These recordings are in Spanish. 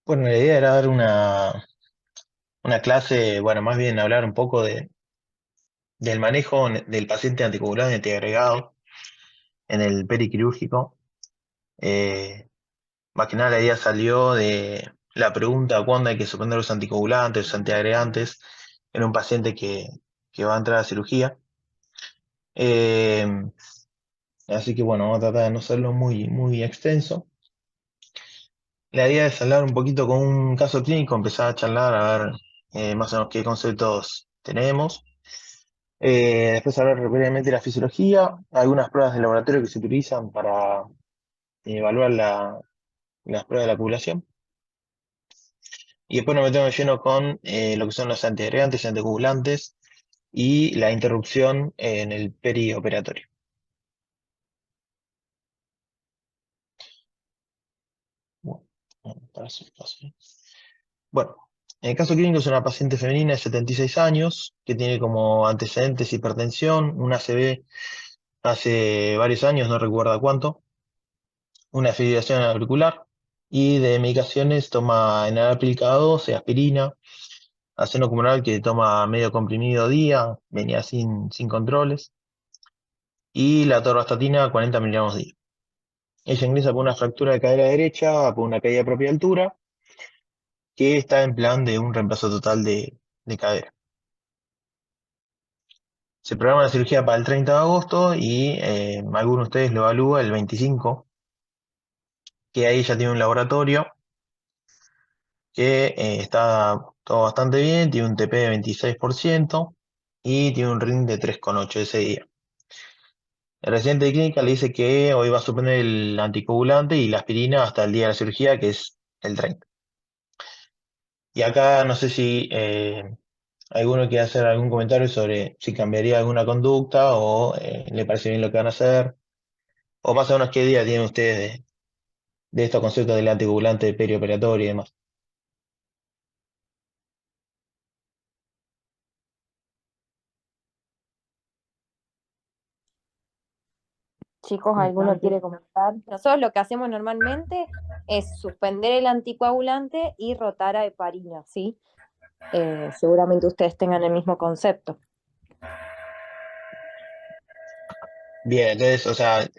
Bueno, la idea era dar una clase, bueno, más bien hablar un poco del manejo del paciente anticoagulado y antiagregado en el periquirúrgico. Eh, Más que nada la idea salió de la pregunta cuándo hay que suspender los anticoagulantes, los antiagregantes en un paciente que va a entrar a cirugía. Eh, Así que bueno, vamos a tratar de no hacerlo muy extenso. La idea es hablar un poquito con un caso clínico, empezar a charlar, a ver más o menos qué conceptos tenemos. Después hablar brevemente de la fisiología, algunas pruebas de laboratorio que se utilizan para evaluar las pruebas de la población. Y después nos metemos de lleno con lo que son los antiagregantes y anticoagulantes y la interrupción en el perioperatorio. Bueno, paso. Bueno, en el caso clínico es una paciente femenina de 76 años que tiene como antecedentes hipertensión, una ACV hace varios años, no recuerda cuánto, una fibrilación auricular y de medicaciones toma enalapril K2, aspirina, acenocumaral que toma medio comprimido día, venía sin controles, y la atorvastatina 40 miligramos día. Ella ingresa por una fractura de cadera derecha, por una caída de propia altura, que está en plan de un reemplazo total de cadera. Se programa la cirugía para el 30 de agosto y alguno de ustedes lo evalúa el 25, que ahí ya tiene un laboratorio que está todo bastante bien, tiene un TP de 26% y tiene un ring de 3,8 ese día. El residente de clínica le dice que hoy va a suspender el anticoagulante y la aspirina hasta el día de la cirugía, que es el 30. Y acá no sé si alguno quiere hacer algún comentario sobre si cambiaría alguna conducta o le parece bien lo que van a hacer, o más o menos qué día tienen ustedes de estos conceptos del anticoagulante perioperatorio y demás. Chicos, ¿alguno quiere comentar? Nosotros lo que hacemos normalmente es suspender el anticoagulante y rotar a heparina, ¿sí? Seguramente ustedes tengan el mismo concepto. Bien, entonces, o sea,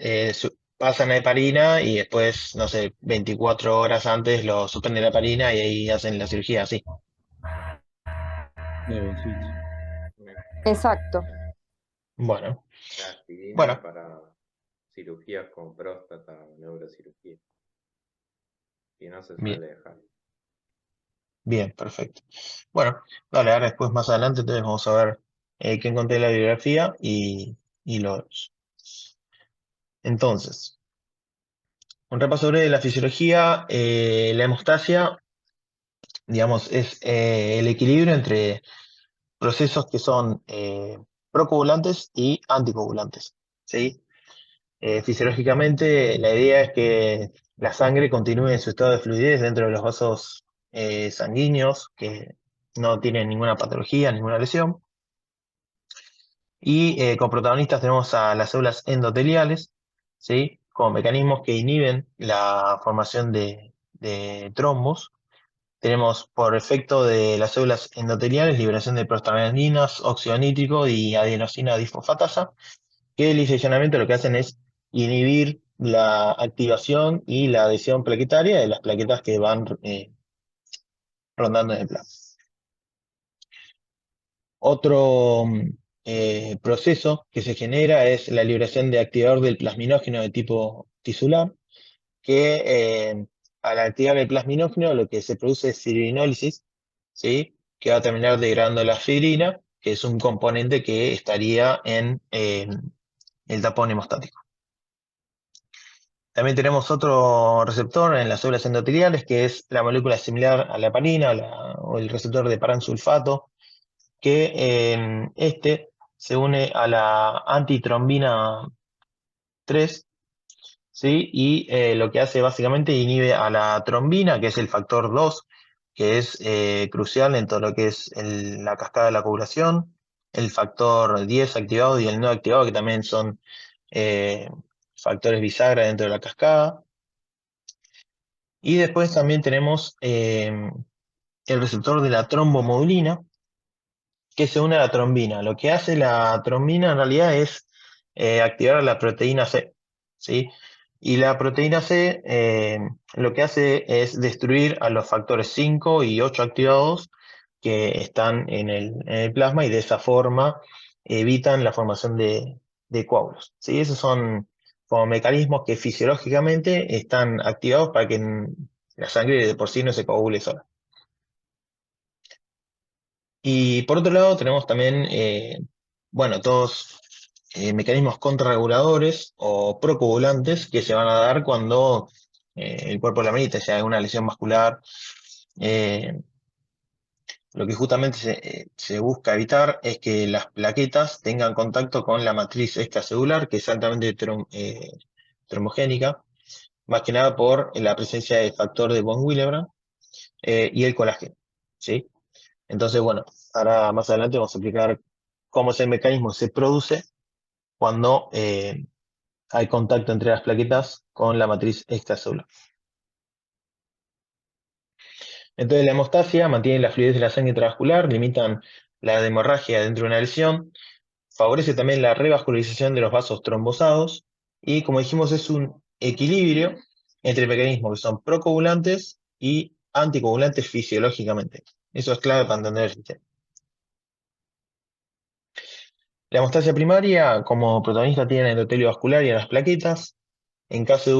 pasan a heparina y después, no sé, 24 horas antes lo suspenden la heparina y ahí hacen la cirugía, sí. Claro, el switch. Exacto. Bueno, La aspirina bueno, para cirugías con próstata o neurocirugía. Y no se bien, suele dejar. bien, perfecto. Bueno, dale, ahora después más adelante entonces vamos a ver qué encontré en la bibliografía y los... Entonces, un repaso breve de la fisiología, la hemostasia, digamos, es el equilibrio entre procesos que son procoagulantes y anticoagulantes, ¿sí? Fisiológicamente, la idea es que la sangre continúe en su estado de fluidez dentro de los vasos sanguíneos que no tienen ninguna patología, ninguna lesión. Y como protagonistas tenemos a las células endoteliales, ¿sí? Como mecanismos que inhiben la formación de trombos. Tenemos por efecto de las células endoteliales liberación de prostaglandinas, óxido nítrico y adenosina disfosfatasa, que lisa y llanamente lo que hacen es inhibir la activación y la adhesión plaquetaria de las plaquetas que van rondando en el plasma. Otro proceso que se genera es la liberación de activador del plasminógeno de tipo tisular, que al activar el plasminógeno lo que se produce es fibrinólisis, ¿sí? Que va a terminar degradando la fibrina, que es un componente que estaría en el tapón hemostático. También tenemos otro receptor en las células endoteliales, que es la molécula similar a la heparina o el receptor de paransulfato, que este se une a la antitrombina 3, ¿sí? Y lo que hace básicamente inhibe a la trombina, que es el factor 2, que es crucial en todo lo que es la cascada de la coagulación, el factor 10 activado y el no activado, que también son eh, factores bisagra dentro de la cascada. Y después también tenemos el receptor de la trombomodulina, que se une a la trombina. Lo que hace la trombina en realidad es activar la proteína C, ¿sí? Y la proteína C lo que hace es destruir a los factores 5 y 8 activados que están en el plasma, y de esa forma evitan la formación de coágulos, ¿sí? Esos son como mecanismos que fisiológicamente están activados para que la sangre de por sí no se coagule sola. Y por otro lado tenemos también, bueno, todos mecanismos contrarreguladores o procoagulantes que se van a dar cuando el cuerpo lo amerita, ya hay una lesión muscular. eh, lo que justamente se busca evitar es que las plaquetas tengan contacto con la matriz extracelular, que es altamente trombogénica, más que nada por la presencia del factor de von Willebrand y el colágeno, ¿sí? Entonces, bueno, ahora más adelante vamos a explicar cómo es el mecanismo que se produce cuando hay contacto entre las plaquetas con la matriz extracelular. Entonces, la hemostasia mantiene la fluidez de la sangre intravascular, limitan la hemorragia dentro de una lesión, favorece también la revascularización de los vasos trombosados y, como dijimos, es un equilibrio entre mecanismos que son procoagulantes y anticoagulantes fisiológicamente. Eso es clave para entender el sistema. La hemostasia primaria, como protagonista, tiene el endotelio vascular y a las plaquetas. En caso de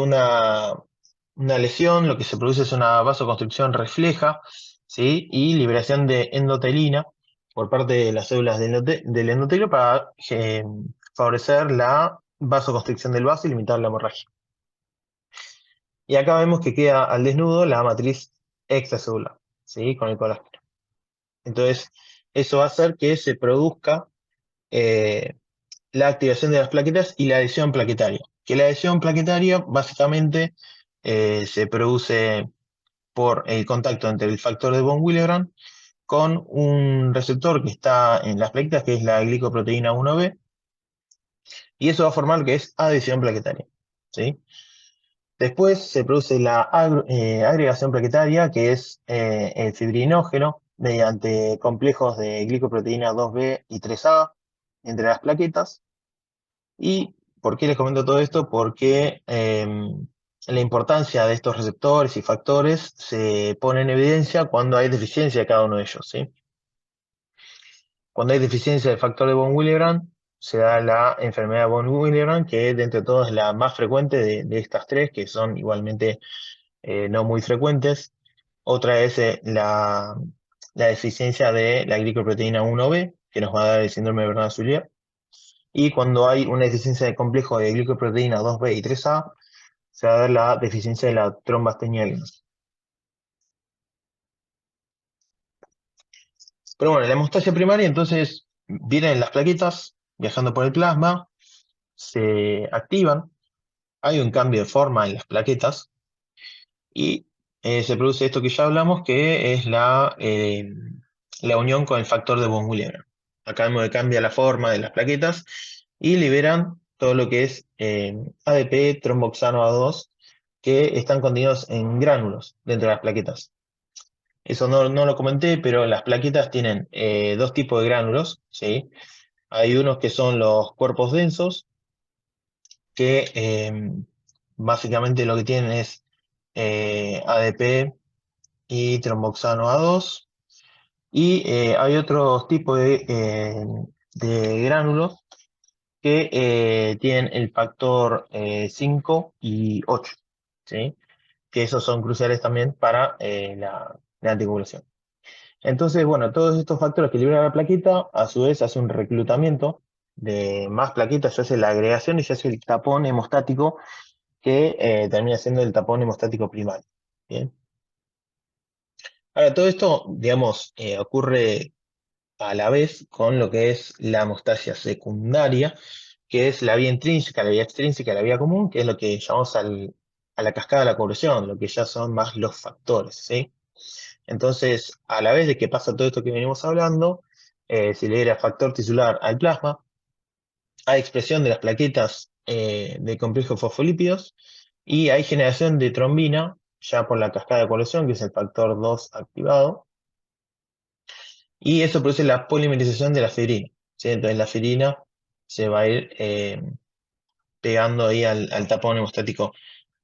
una lesión, lo que se produce es una vasoconstricción refleja, ¿sí? Y liberación de endotelina por parte de las células del endotelio para favorecer la vasoconstricción del vaso y limitar la hemorragia. Y acá vemos que queda al desnudo la matriz extracelular, ¿sí? Con el colágeno. Entonces, eso va a hacer que se produzca la activación de las plaquetas y la adhesión plaquetaria. Que la adhesión plaquetaria básicamente se produce por el contacto entre el factor de von Willebrand con un receptor que está en las plaquetas, que es la glicoproteína 1B, y eso va a formar lo que es adhesión plaquetaria, ¿sí? Después se produce la agregación plaquetaria, que es el fibrinógeno, mediante complejos de glicoproteína 2B y 3A entre las plaquetas. ¿Y por qué les comento todo esto? Porque la importancia de estos receptores y factores se pone en evidencia cuando hay deficiencia de cada uno de ellos, ¿sí? Cuando hay deficiencia del factor de von Willebrand, se da la enfermedad de von Willebrand, que dentro de todas es la más frecuente de estas tres, que son igualmente no muy frecuentes. Otra es la deficiencia de la glicoproteína 1B, que nos va a dar el síndrome de Bernard-Soulier. Y cuando hay una deficiencia de complejo de glicoproteína 2B y 3A, se va a dar la deficiencia de la trombastenia. Pero bueno, la hemostasia primaria entonces vienen las plaquetas viajando por el plasma, se activan, hay un cambio de forma en las plaquetas y se produce esto que ya hablamos, que es la unión con el factor de von Willebrand. Acá vemos que cambia la forma de las plaquetas y liberan todo lo que es ADP, tromboxano A2, que están contenidos en gránulos dentro de las plaquetas. Eso no lo comenté, pero las plaquetas tienen dos tipos de gránulos, ¿sí? Hay unos que son los cuerpos densos, que básicamente lo que tienen es ADP y tromboxano A2. Y hay otros tipos de gránulos que tienen el factor 5 y 8, ¿sí? Que esos son cruciales también para la anticoagulación. Entonces, bueno, todos estos factores que liberan la plaqueta, a su vez hace un reclutamiento de más plaquetas, se hace la agregación y se hace el tapón hemostático que termina siendo el tapón hemostático primario. ¿Bien? Ahora, todo esto, digamos, ocurre a la vez con lo que es la hemostasia secundaria, que es la vía intrínseca, la vía extrínseca, la vía común, que es lo que llamamos a la cascada de la coagulación, lo que ya son más los factores, ¿sí? Entonces, a la vez de que pasa todo esto que venimos hablando, se libera factor tisular al plasma, hay expresión de las plaquetas de complejo fosfolípidos y hay generación de trombina ya por la cascada de coagulación, que es el factor 2 activado, y eso produce la polimerización de la fibrina, ¿sí? Entonces la fibrina se va a ir pegando ahí al tapón hemostático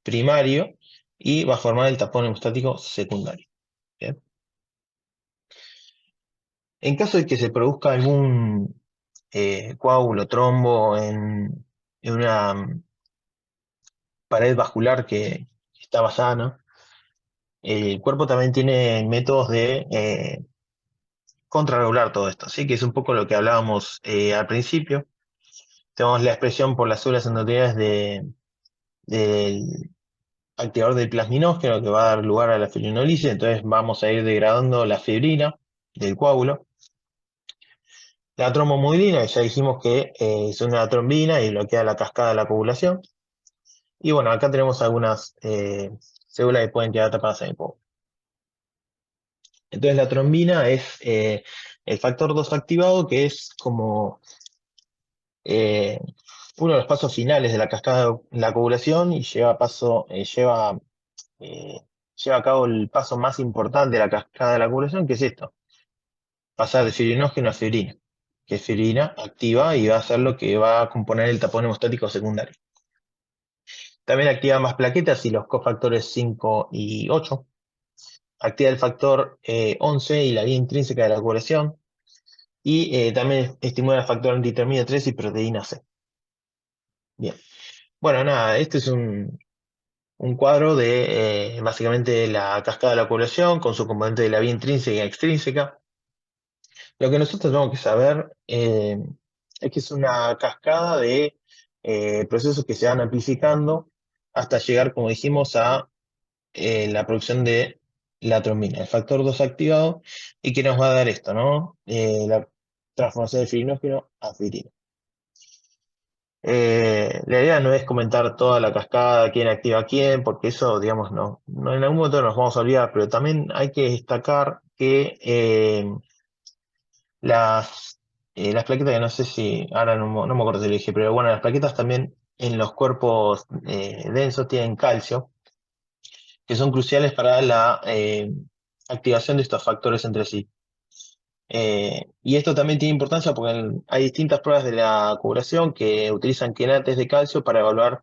primario y va a formar el tapón hemostático secundario. ¿Bien? En caso de que se produzca algún coágulo, trombo en una pared vascular que estaba sana, el cuerpo también tiene métodos de contrarregular todo esto, ¿sí? Que es un poco lo que hablábamos al principio. Tenemos la expresión por las células endoteliales del activador del plasminógeno que va a dar lugar a la fibrinolisis, entonces vamos a ir degradando la fibrina del coágulo. La trombomudina, que ya dijimos que es una trombina y bloquea la cascada de la coagulación. Y bueno, acá tenemos algunas células que pueden quedar tapadas en el coágulo. Entonces la trombina es el factor 2 activado, que es como uno de los pasos finales de la cascada de la coagulación y lleva a cabo el paso más importante de la cascada de la coagulación, que es esto: pasar de fibrinógeno a fibrina, que es fibrina activa y va a ser lo que va a componer el tapón hemostático secundario. También activa más plaquetas y los cofactores 5 y 8. Activa el factor 11 y la vía intrínseca de la coagulación. Y también estimula el factor antitermina 3 y proteína C. Bien. Bueno, nada, este es un cuadro de básicamente la cascada de la coagulación con su componente de la vía intrínseca y extrínseca. Lo que nosotros tenemos que saber es que es una cascada de procesos que se van amplificando hasta llegar, como dijimos, a la producción de la trombina, el factor 2 activado, y que nos va a dar esto, ¿no? La transformación de fibrinógeno a fibrina. La idea no es comentar toda la cascada, quién activa a quién, porque eso, digamos, no en algún momento nos vamos a olvidar, pero también hay que destacar que las plaquetas, que no sé si, ahora no me acuerdo si lo dije, pero bueno, las plaquetas también en los cuerpos densos tienen calcio, que son cruciales para la activación de estos factores entre sí. Y esto también tiene importancia porque hay distintas pruebas de la coagulación que utilizan quelates de calcio para evaluar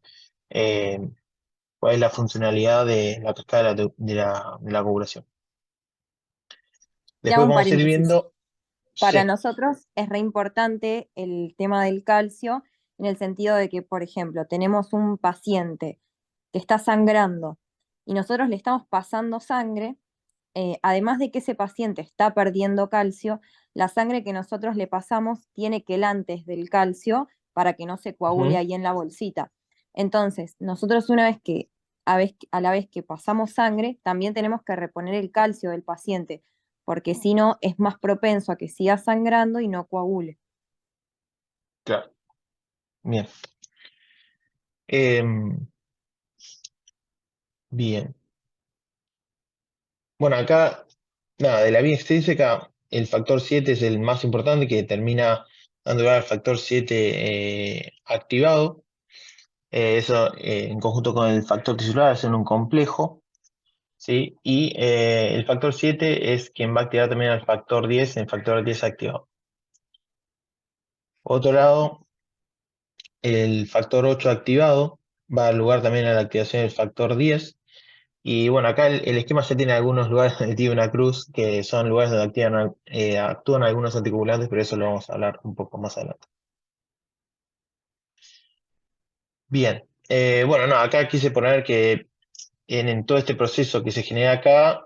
eh, cuál es la funcionalidad de la cascada de la coagulación. Ya Después un vamos a ir paréntesis. viendo. Para Sí. nosotros es re importante el tema del calcio en el sentido de que, por ejemplo, tenemos un paciente que está sangrando y nosotros le estamos pasando sangre, además de que ese paciente está perdiendo calcio, la sangre que nosotros le pasamos tiene quelantes del calcio para que no se coagule Ujú. ahí en la bolsita. Entonces, nosotros una vez que, a la vez que pasamos sangre, también tenemos que reponer el calcio del paciente, porque si no es más propenso a que siga sangrando y no coagule. Claro. Bien. Em, bien. Bueno, acá, nada, de la vía extrínseca, el factor 7 es el más importante, que termina dando lugar al factor 7 activado. Eso en conjunto con el factor tisular hacen un complejo, ¿sí? Y el factor 7 es quien va a activar también al factor 10 en el factor 10 activado. Por otro lado, el factor 8 activado va a dar lugar también a la activación del factor 10. Y bueno, acá el esquema ya tiene algunos lugares donde tiene una cruz, que son lugares donde actúan algunos anticoagulantes, pero eso lo vamos a hablar un poco más adelante. Bien, bueno, no, acá quise poner que en todo este proceso que se genera acá,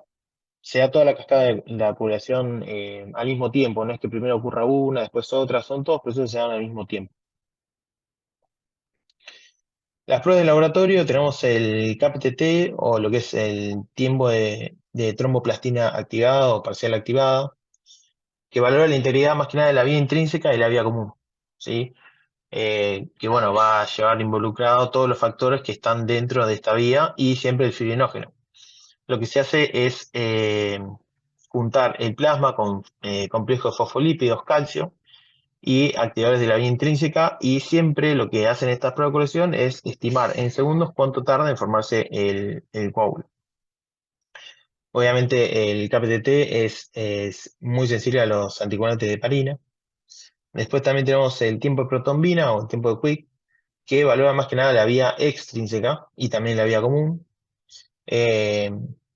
se da toda la cascada de la población al mismo tiempo, no es que primero ocurra una, después otra, son todos procesos que se dan al mismo tiempo. Las pruebas de laboratorio tenemos el CAPTT, o lo que es el tiempo de tromboplastina activada o parcial activada, que valora la integridad más que nada de la vía intrínseca y la vía común, ¿sí? Que bueno, va a llevar involucrado todos los factores que están dentro de esta vía y siempre el fibrinógeno. Lo que se hace es juntar el plasma con complejos de fosfolípidos, calcio y activadores de la vía intrínseca, y siempre lo que hacen estas pruebas de colección es estimar en segundos cuánto tarda en formarse el coágulo. Obviamente el KPTT es muy sensible a los anticoagulantes de heparina. Después también tenemos el tiempo de protombina o el tiempo de Quick, que valora más que nada la vía extrínseca y también la vía común. Eh,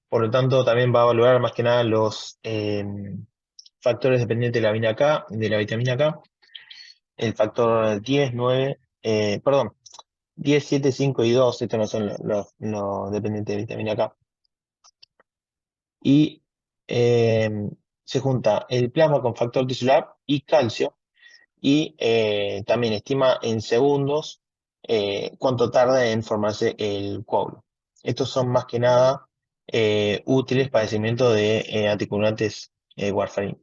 por lo tanto, también va a valorar más que nada los factores dependientes de la vitamina K, el factor 10, 9, perdón, 10, 7, 5 y 2, estos no son los dependientes de vitamina K. Y eh, se junta el plasma con factor tisular y calcio, y también estima en segundos cuánto tarda en formarse el coágulo. Estos son más que nada útiles para el seguimiento de anticoagulantes warfarin.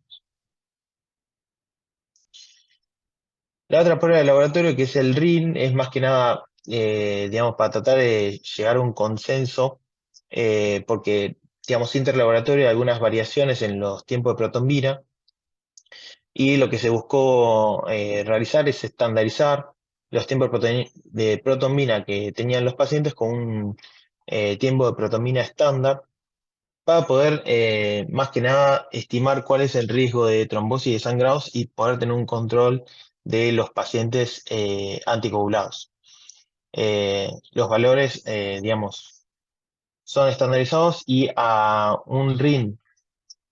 La otra prueba de laboratorio, que es el RIN, es más que nada, digamos, para tratar de llegar a un consenso, porque, digamos, interlaboratorio hay algunas variaciones en los tiempos de protombina, y lo que se buscó realizar es estandarizar los tiempos de protombina que tenían los pacientes con un tiempo de protombina estándar, para poder, más que nada, estimar cuál es el riesgo de trombosis y de sangrados y poder tener un control de los pacientes anticoagulados. Los valores, digamos, son estandarizados, y a un RIN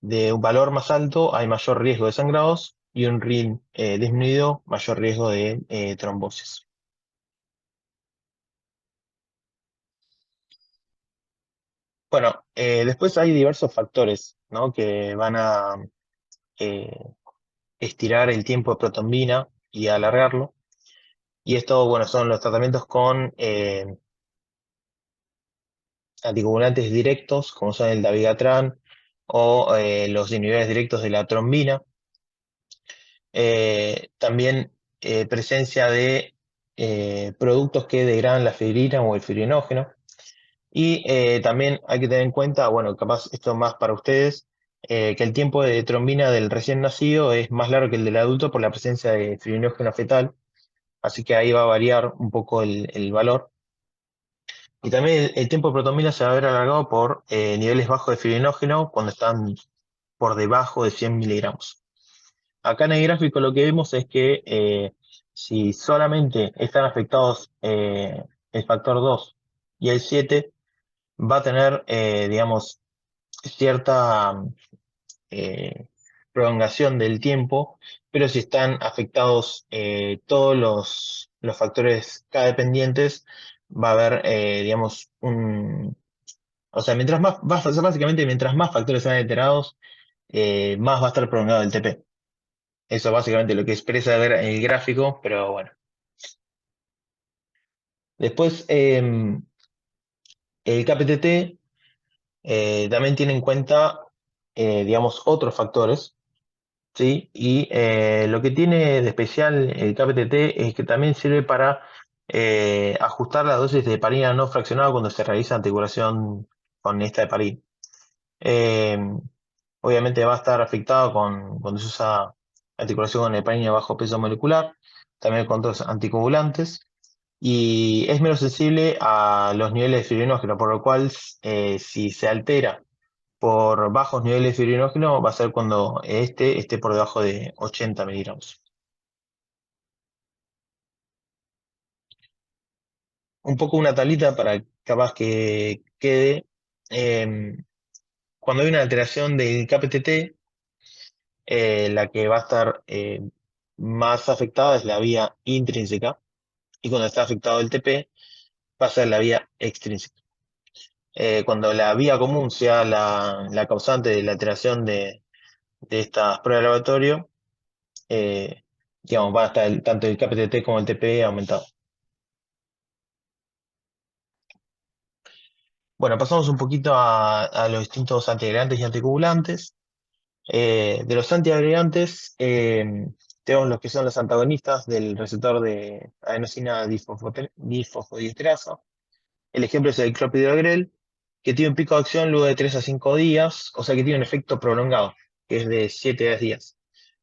de un valor más alto hay mayor riesgo de sangrados, y un RIN disminuido, mayor riesgo de trombosis. Bueno, después hay diversos factores, ¿no?, que van a eh, estirar el tiempo de protombina y alargarlo. Y esto, bueno, son los tratamientos con anticoagulantes directos, como son el dabigatran o los inhibidores directos de la trombina. También presencia de productos que degradan la fibrina o el fibrinógeno. Y también hay que tener en cuenta, bueno, capaz esto más para ustedes, que el tiempo de trombina del recién nacido es más largo que el del adulto por la presencia de fibrinógeno fetal, así que ahí va a variar un poco el valor. Y también el tiempo de protombina se va a ver alargado por niveles bajos de fibrinógeno cuando están por debajo de 100 miligramos. Acá en el gráfico lo que vemos es que si solamente están afectados el factor 2 y el 7, va a tener, digamos, cierta eh, prolongación del tiempo, pero si están afectados todos los factores K dependientes, va a haber, digamos, o sea, mientras más, básicamente, mientras más factores sean alterados, más va a estar prolongado el TP. Eso es básicamente lo que expresa el gráfico, pero bueno. Después, el KPTT también tiene en cuenta, digamos, otros factores, ¿sí? Y lo que tiene de especial el KPTT es que también sirve para ajustar la dosis de heparina no fraccionada cuando se realiza anticoagulación con esta heparina. Eh, Obviamente va a estar afectado cuando se usa articulación con heparina de bajo peso molecular, también con otros anticoagulantes, y es menos sensible a los niveles de fibrinógeno, por lo cual si se altera por bajos niveles de fibrinógeno va a ser cuando esté por debajo de 80 miligramos. Un poco una tablita para capaz que quede. Cuando hay una alteración del KPTT, la que va a estar más afectada es la vía intrínseca, y cuando está afectado el TP va a ser la vía extrínseca. Cuando la vía común sea la causante de la alteración de estas pruebas de laboratorio, eh, digamos, va a estar tanto el KPTT como el TP aumentado. Bueno, pasamos un poquito a los distintos antiagregantes y anticoagulantes. De los antiagregantes, tenemos los que son los antagonistas del receptor de adenosina difosfodiesterasa. El ejemplo es el clopidogrel, que tiene un pico de acción luego de 3 a 5 días, o sea que tiene un efecto prolongado, que es de 7 a 10 días.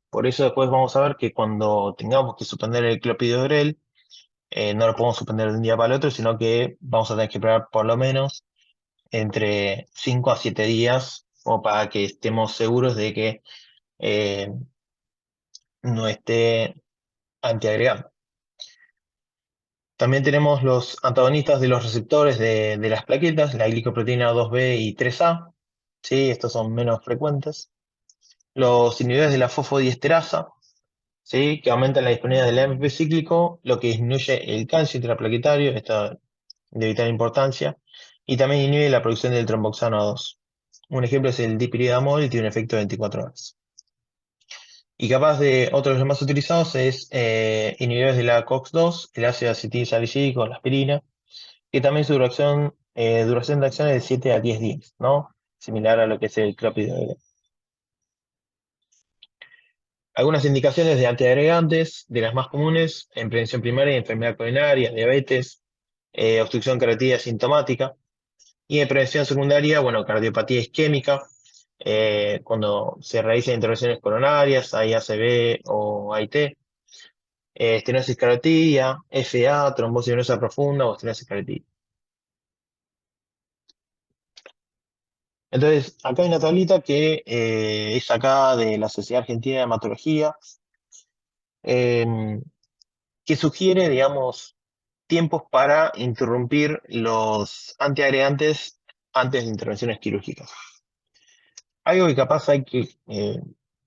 Por eso después vamos a ver que cuando tengamos que suspender el clopidogrel, no lo podemos suspender de un día para el otro, sino que vamos a tener que esperar por lo menos entre 5 a 7 días o para que estemos seguros de que no esté antiagregado. También tenemos los antagonistas de los receptores de las plaquetas, la glicoproteína 2B y 3A. ¿Sí? Estos son menos frecuentes. Los inhibidores de la fosfodiesterasa, ¿sí? Que aumentan la disponibilidad del AMP cíclico, lo que disminuye el calcio intraplaquetario, esto de vital importancia, y también inhibe la producción del tromboxano 2. Un ejemplo es el dipiridamol y tiene un efecto de 24 horas. Y capaz de otros de los más utilizados es inhibidores de la COX-2, el ácido acetilsalicílico, la aspirina, que también su duración de acción es de 7 a 10 días, ¿no? Similar a lo que es el clopidogrel. Algunas indicaciones de antiagregantes, de las más comunes, en prevención primaria, enfermedad coronaria, diabetes, obstrucción carotida sintomática, y en prevención secundaria, bueno, cardiopatía isquémica, cuando se realizan intervenciones coronarias, hay ACV o AIT, estenosis carotidia, FA, trombosis venosa profunda o estenosis carotidia. Entonces, acá hay una tablita que es sacada de la Sociedad Argentina de Hematología, que sugiere, digamos, tiempos para interrumpir los antiagregantes antes de intervenciones quirúrgicas. Algo que capaz hay que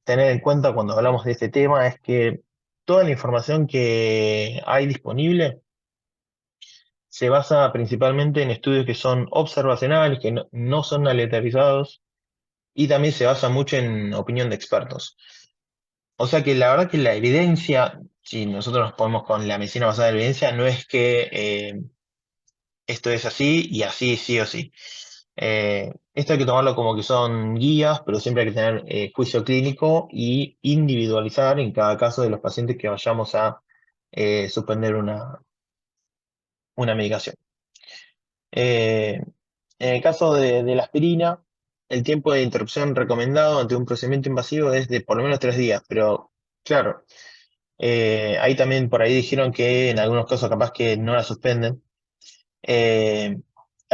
tener en cuenta cuando hablamos de este tema es que toda la información que hay disponible se basa principalmente en estudios que son observacionales, que no son aleatorizados, y también se basa mucho en opinión de expertos. O sea que la verdad que la evidencia, si nosotros nos ponemos con la medicina basada en evidencia, no es que esto es así y así sí o sí. Esto hay que tomarlo como que son guías, pero siempre hay que tener juicio clínico y individualizar en cada caso de los pacientes que vayamos a suspender una medicación. En el caso de la aspirina, el tiempo de interrupción recomendado ante un procedimiento invasivo es de por lo menos 3 días, pero claro, ahí también por ahí dijeron que en algunos casos capaz que no la suspenden.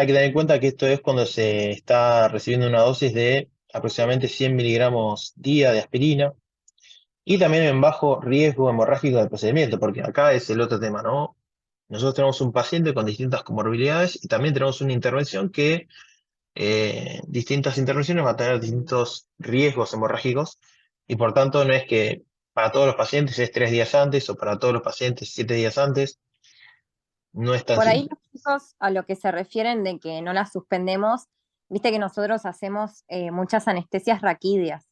Hay que tener en cuenta que esto es cuando se está recibiendo una dosis de aproximadamente 100 miligramos día de aspirina y también en bajo riesgo hemorrágico del procedimiento, porque acá es el otro tema, ¿no? Nosotros tenemos un paciente con distintas comorbilidades y también tenemos una intervención que distintas intervenciones van a tener distintos riesgos hemorrágicos y por tanto no es que para todos los pacientes es 3 días antes o para todos los pacientes 7 días antes, no es tan Por ahí simple. los chicos a lo que se refieren de que no las suspendemos, viste que nosotros hacemos muchas anestesias raquídeas.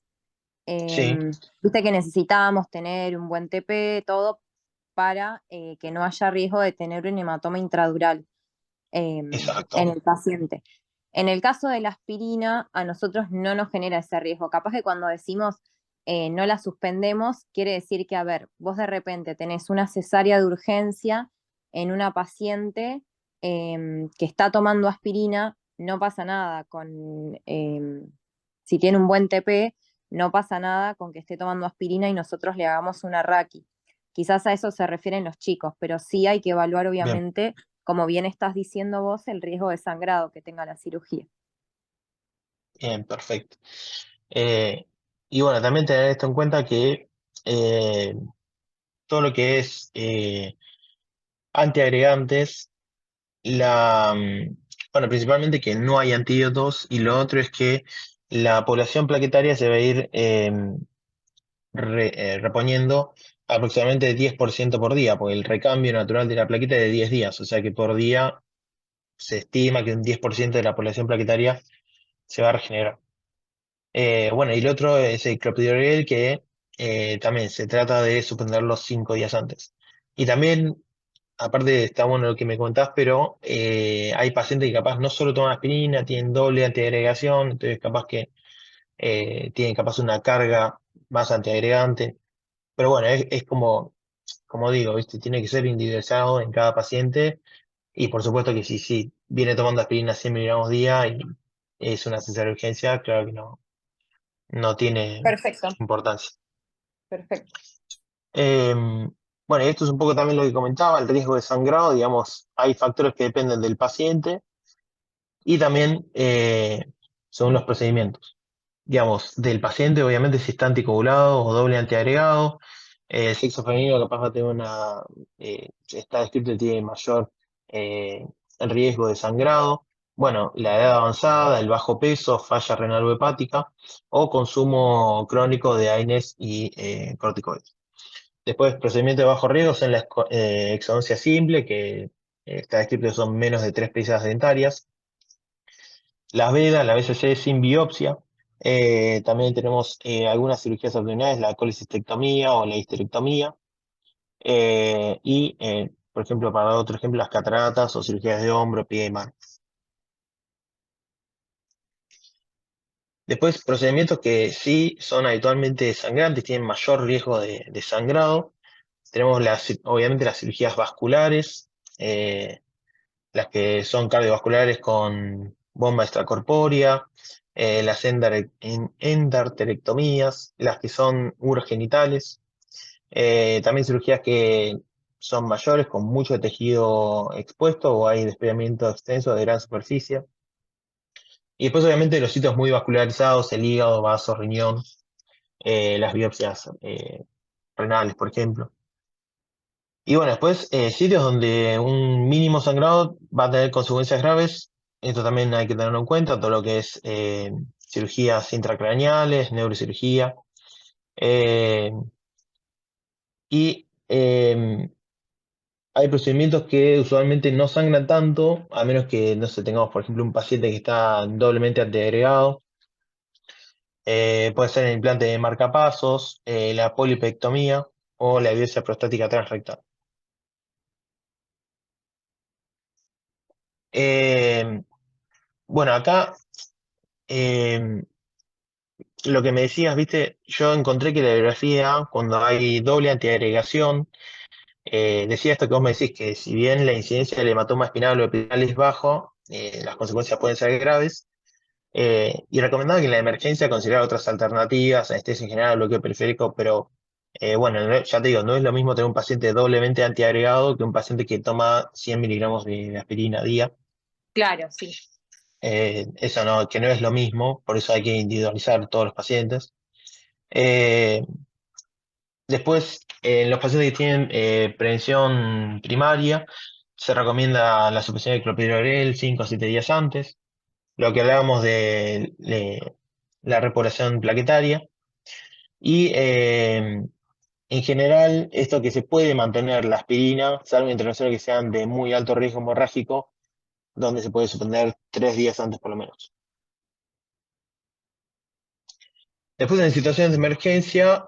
Sí, Viste que necesitábamos tener un buen TP, todo para que no haya riesgo de tener un hematoma intradural en exacto. el paciente. En el caso de la aspirina, a nosotros no nos genera ese riesgo. Capaz que cuando decimos no la suspendemos, quiere decir que, a ver, vos de repente tenés una cesárea de urgencia en una paciente que está tomando aspirina, no pasa nada con, si tiene un buen TP, no pasa nada con que esté tomando aspirina y nosotros le hagamos una raqui. Quizás a eso se refieren los chicos, pero sí hay que evaluar, Bien, obviamente, como bien estás diciendo vos, el riesgo de sangrado que tenga la cirugía. bien, perfecto. Eh, y bueno, también tener esto en cuenta que eh, todo lo que es antiagregantes, bueno, principalmente que no hay antídotos y lo otro es que la población plaquetaria se va a ir reponiendo aproximadamente 10% por día, porque el recambio natural de la plaqueta es de 10 días, o sea que por día se estima que un 10% de la población plaquetaria se va a regenerar. Bueno, y el otro es el clopidogrel, que también se trata de suspenderlo 5 días antes. Y también, aparte está bueno lo que me contás, pero hay pacientes que capaz no solo toman aspirina, tienen doble antiagregación, entonces capaz que tienen capaz una carga más antiagregante. Pero bueno, es como digo, ¿viste? Tiene que ser individualizado en cada paciente. Y por supuesto que si viene tomando aspirina 100 miligramos día y es una cesárea de urgencia, claro que no tiene Perfecto, importancia. perfecto. Bueno, y esto es un poco también lo que comentaba, el riesgo de sangrado, digamos, hay factores que dependen del paciente y también según los procedimientos. digamos, del paciente, obviamente si está anticoagulado o doble antiagregado. El sexo femenino capaz va a tener está descrito que tiene mayor riesgo de sangrado. Bueno, la edad avanzada, el bajo peso, falla renal o hepática o consumo crónico de AINES y corticoides. Después, procedimiento de bajo riesgo son la exodoncia simple, que está descrito que son menos de 3 piezas dentarias. Las vedas, la BCC sin biopsia. También tenemos algunas cirugías abdominales, la colecistectomía o la histerectomía. Por ejemplo, para dar otro ejemplo, las cataratas o cirugías de hombro, pie y mano. Después, procedimientos que sí son habitualmente sangrantes, tienen mayor riesgo de sangrado. Tenemos obviamente las cirugías vasculares, las que son cardiovasculares con bomba extracorpórea, las endarterectomías, las que son urogenitales, también cirugías que son mayores con mucho tejido expuesto o hay desplegamiento extenso de gran superficie. Y después obviamente los sitios muy vascularizados, el hígado, vaso, riñón, las biopsias renales, por ejemplo. Y bueno, después sitios donde un mínimo sangrado va a tener consecuencias graves. Esto también hay que tenerlo en cuenta, todo lo que es cirugías intracraneales, neurocirugía. eh, y hay procedimientos que usualmente no sangran tanto, a menos que, no sé, tengamos, por ejemplo, un paciente que está doblemente antiagregado. Puede ser el implante de marcapasos, la polipectomía o la biopsia prostática transrectal. Bueno, acá lo que me decías, viste, yo encontré que la bibliografía, cuando hay doble antiagregación, decía esto que vos me decís, que si bien la incidencia del hematoma espinal o epidural es bajo, las consecuencias pueden ser graves, y recomendaba que en la emergencia considerar otras alternativas, anestesia en general, bloqueo periférico, pero bueno, ya te digo, no es lo mismo tener un paciente doblemente antiagregado que un paciente que toma 100 miligramos de aspirina a día. Claro, sí. Eso no, que no es lo mismo, por eso hay que individualizar todos los pacientes. Eh, Después, en los pacientes que tienen prevención primaria, se recomienda la supresión de clopidogrel 5 o 7 días antes. Lo que hablábamos de la repoblación plaquetaria. Y en general, esto que se puede mantener la aspirina, salvo intervenciones que sean de muy alto riesgo hemorrágico, donde se puede suspender 3 días antes por lo menos. Después, en situaciones de emergencia,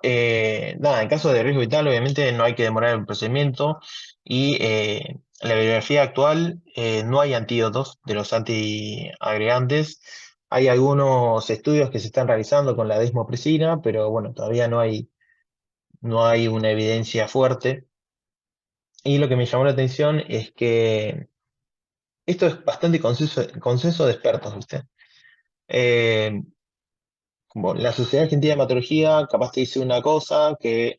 nada, en caso de riesgo vital, obviamente no hay que demorar el procedimiento y en la bibliografía actual no hay antídotos de los antiagregantes. Hay algunos estudios que se están realizando con la desmopresina, pero bueno, todavía no hay una evidencia fuerte. Y lo que me llamó la atención es que esto es bastante consenso de expertos, ¿viste? Como la Sociedad Argentina de Hematología capaz te dice una cosa que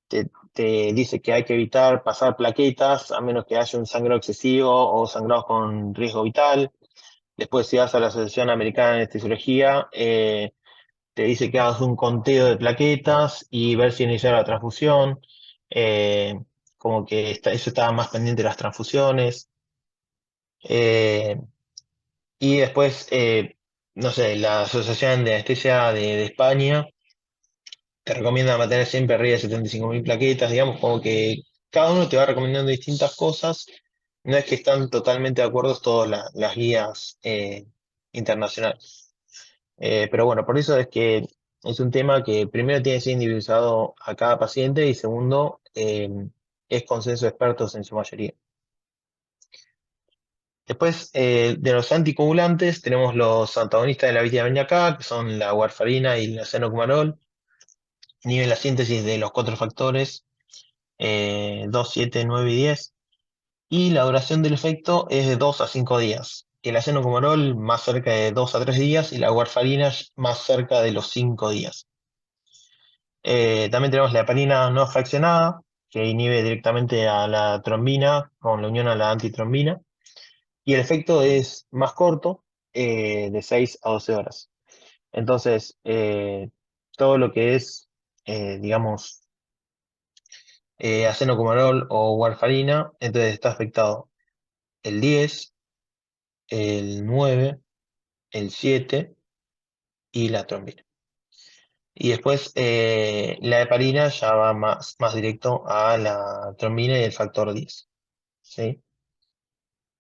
te dice que hay que evitar pasar plaquetas a menos que haya un sangrado excesivo o sangrados con riesgo vital. Después, si vas a la Asociación Americana de Anestesiología, te dice que hagas un conteo de plaquetas y ver si es necesaria la transfusión. Eh, Como que eso estaba más pendiente de las transfusiones. Eh, y después, no sé, la Asociación de Anestesia de España te recomienda mantener siempre arriba de 75.000 plaquetas, digamos, como que cada uno te va recomendando distintas cosas. No es que están totalmente de acuerdo todas las guías internacionales. Pero bueno, por eso es que es un tema que primero tiene que ser individualizado a cada paciente y segundo, es consenso de expertos en su mayoría. Después de los anticoagulantes tenemos los antagonistas de la vitamina K, que son la warfarina y la cenocumarol. Nivel la síntesis de los 4 factores 2, 7, 9 y 10. Y la duración del efecto es de 2 a 5 días. El acenocumarol más cerca de 2 a 3 días y la warfarina más cerca de los 5 días. También tenemos la heparina no fraccionada, que inhibe directamente a la trombina con la unión a la antitrombina. Y el efecto es más corto, de 6 a 12 horas. Entonces, todo lo que es, digamos, acenocumarol o warfarina, entonces está afectado el 10, el 9, el 7 y la trombina. Y después la heparina ya va más directo a la trombina y el factor 10. ¿Sí?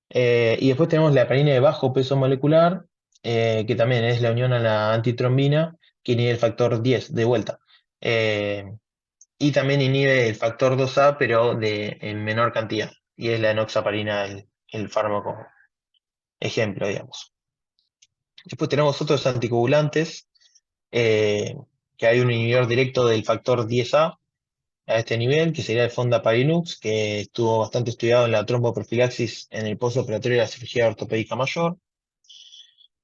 Y después tenemos la heparina de bajo peso molecular, que también es la unión a la antitrombina, que inhibe el factor 10 de vuelta. Y también inhibe el factor 2A, pero en menor cantidad. Y es la enoxaparina el fármaco ejemplo, digamos. Después tenemos otros anticoagulantes, eh, que hay un inhibidor directo del factor 10A a este nivel, que sería el Fondaparinux, que estuvo bastante estudiado en la tromboprofilaxis en el postoperatorio de la cirugía ortopédica mayor.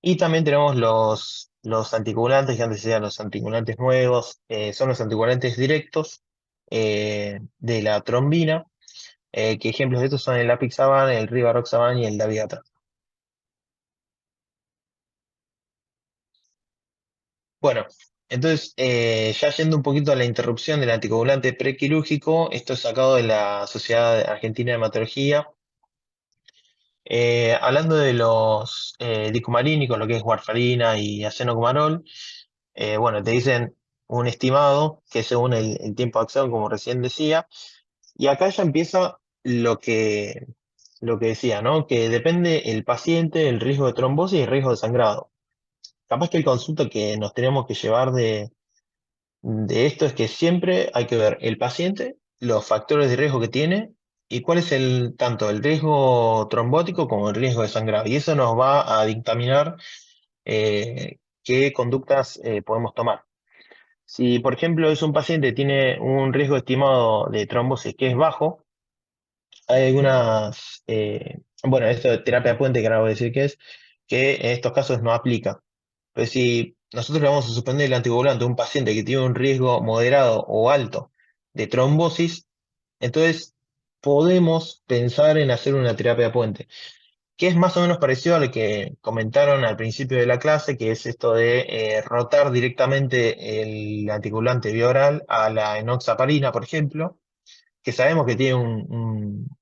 Y también tenemos los anticoagulantes, que antes eran los anticoagulantes nuevos, son los anticoagulantes directos de la trombina, que ejemplos de estos son el apixaban, el rivaroxaban y el dabigatran. Bueno, entonces, ya yendo un poquito a la interrupción del anticoagulante prequirúrgico, esto es sacado de la Sociedad Argentina de Hematología. Hablando de los dicumarínicos, lo que es warfarina y acenocumarol, bueno, te dicen un estimado que según el tiempo de acción, como recién decía, y acá ya empieza lo que decía, ¿no? Que depende el paciente, el riesgo de trombosis y el riesgo de sangrado. Capaz que el consulto que nos tenemos que llevar de esto es que siempre hay que ver el paciente, los factores de riesgo que tiene y cuál es tanto el riesgo trombótico como el riesgo de sangrado. Y eso nos va a dictaminar qué conductas podemos tomar. Si, por ejemplo, es un paciente que tiene un riesgo estimado de trombosis que es bajo, hay algunas, bueno, esto de terapia puente que ahora voy a decir que en estos casos no aplica. Pero si nosotros le vamos a suspender el anticoagulante a un paciente que tiene un riesgo moderado o alto de trombosis, entonces podemos pensar en hacer una terapia puente, que es más o menos parecido a lo que comentaron al principio de la clase, que es esto de rotar directamente el anticoagulante vía oral a la enoxaparina, por ejemplo, que sabemos que tiene un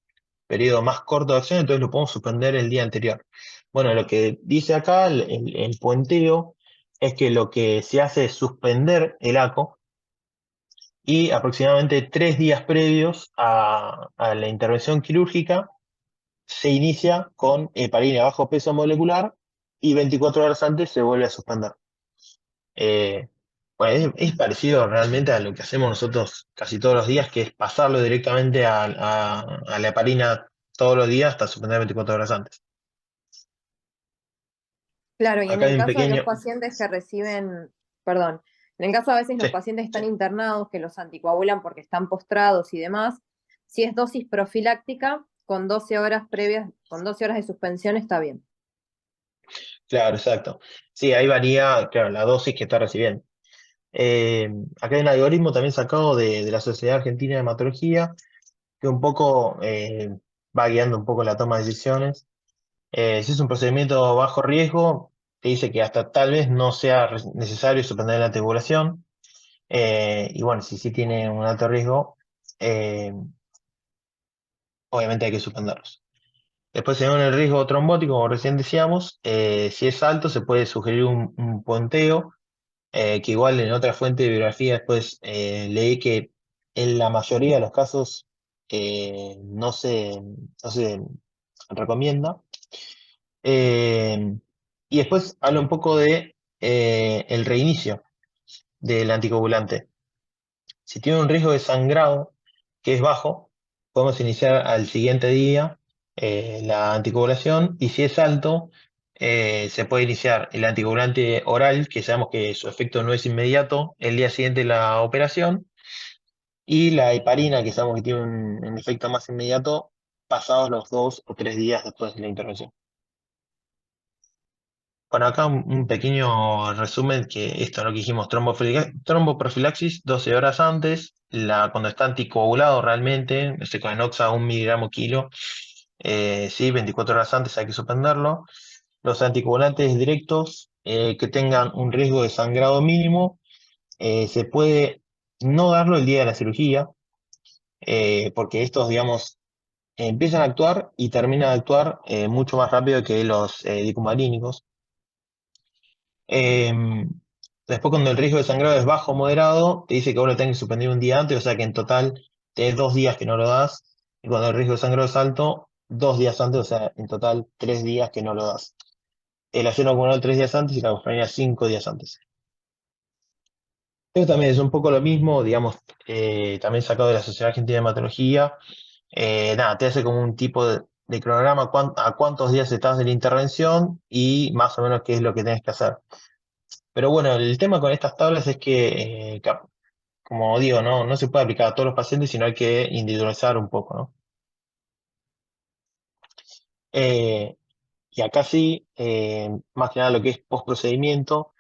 periodo más corto de acción, entonces lo podemos suspender el día anterior. Bueno, lo que dice acá el puenteo es que lo que se hace es suspender el ACO y aproximadamente 3 días previos a la intervención quirúrgica se inicia con heparina a bajo peso molecular y 24 horas antes se vuelve a suspender. Eh, bueno, es parecido realmente a lo que hacemos nosotros casi todos los días, que es pasarlo directamente a la heparina todos los días hasta suspender 24 horas antes. Claro, y en Acá hay el un caso de los pequeño... pacientes que reciben, perdón, en el caso a veces los Sí, pacientes están internados, que los anticoagulan porque están postrados y demás, si es dosis profiláctica, con 12 horas previas, con 12 horas de suspensión está bien. claro, exacto. Sí, ahí varía, claro, la dosis que está recibiendo. Eh, Acá hay un algoritmo también sacado de la Sociedad Argentina de Hematología, que un poco va guiando un poco la toma de decisiones. Si es un procedimiento bajo riesgo, te dice que hasta tal vez no sea necesario suspender la anticoagulación. Y bueno, si sí tiene un alto riesgo, eh, obviamente hay que suspenderlos. Después, según el riesgo trombótico, como recién decíamos, si es alto, se puede sugerir un puenteo, que igual en otra fuente de bibliografía después leí que en la mayoría de los casos no se recomienda. Eh, y después habla un poco de el reinicio del anticoagulante. Si tiene un riesgo de sangrado que es bajo, podemos iniciar al siguiente día la anticoagulación y si es alto, se puede iniciar el anticoagulante oral, que sabemos que su efecto no es inmediato, el día siguiente de la operación, y la heparina, que sabemos que tiene un efecto más inmediato, pasados los 2 o 3 días después de la intervención. Bueno, acá un pequeño resumen que esto, lo que dijimos, tromboprofilaxis 12 horas antes, cuando está anticoagulado realmente, con enoxa 1 mg/kg, sí, 24 horas antes hay que suspenderlo. Los anticoagulantes directos que tengan un riesgo de sangrado mínimo, se puede no darlo el día de la cirugía, porque estos, digamos, empiezan a actuar y terminan de actuar mucho más rápido que los dicumarínicos. Después, cuando el riesgo de sangrado es bajo o moderado, te dice que vos lo tenés que suspender un día antes, o sea que en total tenés 2 días que no lo das. Y cuando el riesgo de sangrado es alto, 2 días antes, o sea, en total 3 días que no lo das. El ayuno acumulado 3 días antes y la cofranía 5 días antes. Esto también es un poco lo mismo, digamos, también sacado de la Sociedad Argentina de Hematología. Nada, te hace como un tipo de cronograma a cuántos días estás de la intervención y más o menos qué es lo que tenés que hacer. Pero bueno, el tema con estas tablas es que, como digo, no se puede aplicar a todos los pacientes, sino hay que individualizar un poco, ¿no? Y acá sí, más que nada lo que es post-procedimiento,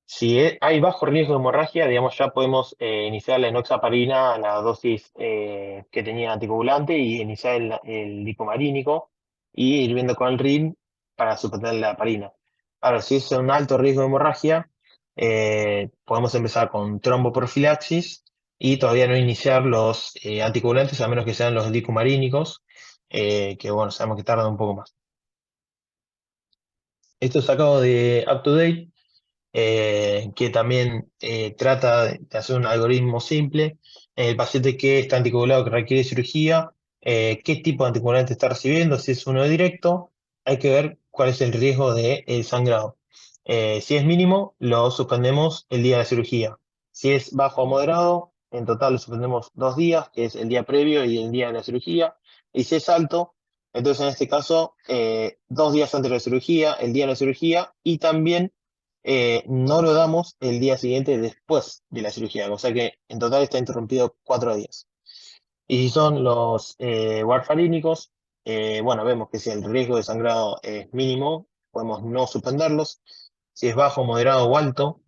si hay bajo riesgo de hemorragia, digamos, ya podemos iniciar la enoxaparina a la dosis que tenía anticoagulante y iniciar el lipomarínico y ir viendo con el RIN para suspender la parina. Ahora, si es un alto riesgo de hemorragia, podemos empezar con tromboprofilaxis y todavía no iniciar los anticoagulantes a menos que sean los lipomarínicos, que bueno, sabemos que tardan un poco más. Esto es sacado de UpToDate, que también trata de hacer un algoritmo simple. El paciente que está anticoagulado, que requiere cirugía, qué tipo de anticoagulante está recibiendo, si es uno directo, hay que ver cuál es el riesgo de sangrado. Si es mínimo, lo suspendemos el día de la cirugía. Si es bajo o moderado, en total lo suspendemos 2 días, que es el día previo y el día de la cirugía. Y si es alto, entonces en este caso, 2 días antes de la cirugía, el día de la cirugía, y también no lo damos el día siguiente después de la cirugía, o sea que en total está interrumpido 4 días. Y si son los warfarínicos, bueno, vemos que si el riesgo de sangrado es mínimo, podemos no suspenderlos. Si es bajo, moderado o alto,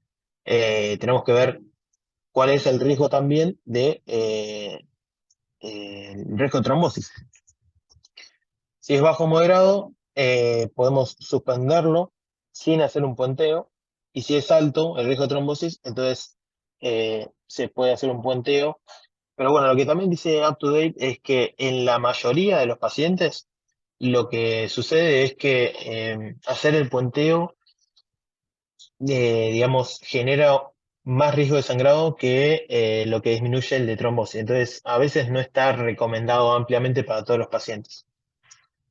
tenemos que ver cuál es el riesgo también de el riesgo de trombosis. Si es bajo o moderado, podemos suspenderlo sin hacer un puenteo. Y si es alto el riesgo de trombosis, entonces se puede hacer un puenteo. Pero bueno, lo que también dice UpToDate es que en la mayoría de los pacientes lo que sucede es que hacer el puenteo, digamos, genera más riesgo de sangrado que lo que disminuye el de trombosis. Entonces, a veces no está recomendado ampliamente para todos los pacientes.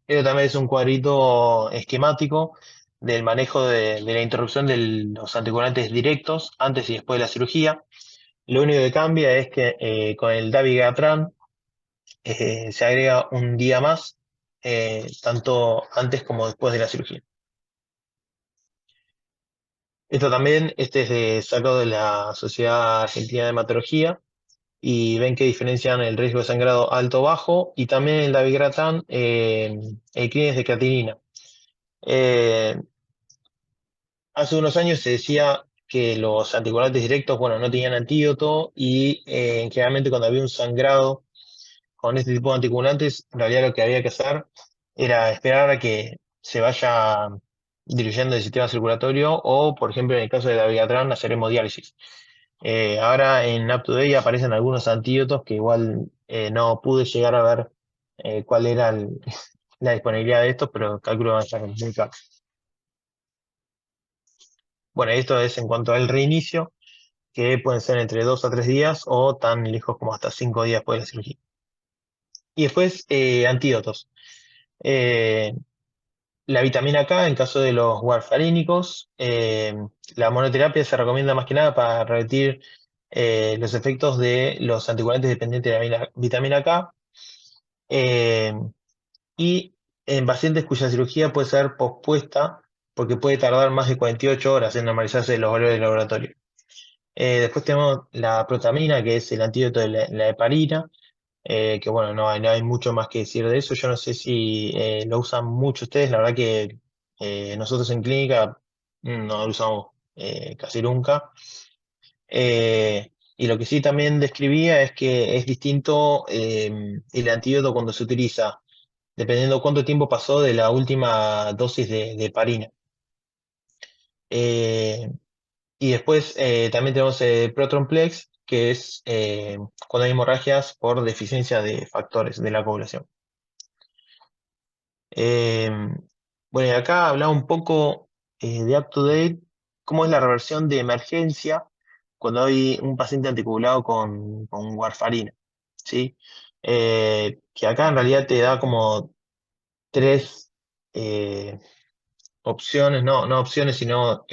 Esto también es un cuadrito esquemático del manejo de la interrupción de los anticoagulantes directos antes y después de la cirugía. Lo único que cambia es que con el dabigatran se agrega un día más, tanto antes como después de la cirugía. Esto también, este es sacado de la Sociedad Argentina de Hematología, y ven que diferencian el riesgo de sangrado alto o bajo, y también el dabigatran, el clínex de creatinina. Hace unos años se decía que los anticoagulantes directos, bueno, no tenían antídoto y generalmente cuando había un sangrado con este tipo de anticoagulantes, en realidad lo que había que hacer era esperar a que se vaya diluyendo el sistema circulatorio o, por ejemplo, en el caso de dabigatran, hacer hemodiálisis. Ahora en UpToDate aparecen algunos antídotos que igual no pude llegar a ver cuál era la disponibilidad de estos, pero calculo que van a estar muy caros. Bueno, esto es en cuanto al reinicio, que pueden ser entre 2 a 3 días o tan lejos como hasta 5 días después de la cirugía. Y después, antídotos. Eh, la vitamina K, en caso de los warfarínicos, la monoterapia se recomienda más que nada para revertir los efectos de los anticoagulantes dependientes de la vitamina K. eh, y en pacientes cuya cirugía puede ser pospuesta, porque puede tardar más de 48 horas en normalizarse los valores de laboratorio. Después tenemos la protamina, que es el antídoto de la heparina, que bueno, no hay mucho más que decir de eso. Yo no sé si lo usan mucho ustedes, la verdad que nosotros en clínica no lo usamos casi nunca. Y lo que sí también describía es que es distinto el antídoto cuando se utiliza, dependiendo cuánto tiempo pasó de la última dosis de heparina. Y después también tenemos el Protonplex, que es cuando hay hemorragias por deficiencia de factores de la coagulación. Eh, bueno, y acá hablaba un poco de up-to-date, cómo es la reversión de emergencia cuando hay un paciente anticoagulado con warfarina, ¿sí? Que acá en realidad te da como tres eh, opciones, no opciones, sino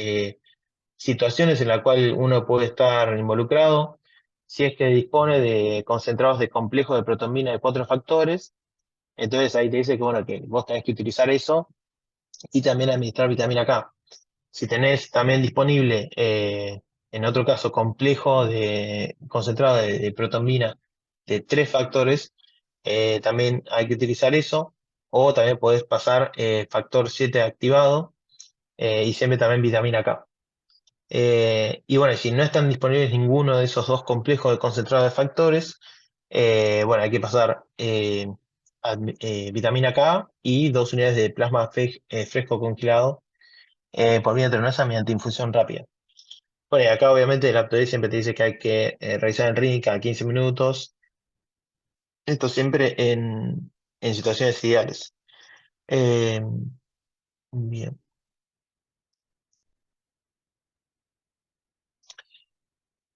situaciones en las cuales uno puede estar involucrado, si es que dispone de concentrados de complejo de protomina de 4 factores. Entonces ahí te dice que, bueno, que vos tenés que utilizar eso y también administrar vitamina K. Si tenés también disponible, en otro caso, complejo de concentrado de protomina de 3 factores, también hay que utilizar eso. O también podés pasar factor 7 activado y siempre también vitamina K. Y bueno, si no están disponibles ninguno de esos dos complejos de concentrado de factores, bueno, hay que pasar vitamina K y 2 unidades de plasma fresco congelado por vía intravenosa mediante infusión rápida. Bueno, y acá obviamente el APTOD siempre te dice que hay que revisar el ring cada 15 minutos. Esto siempre en situaciones ideales. Eh, bien.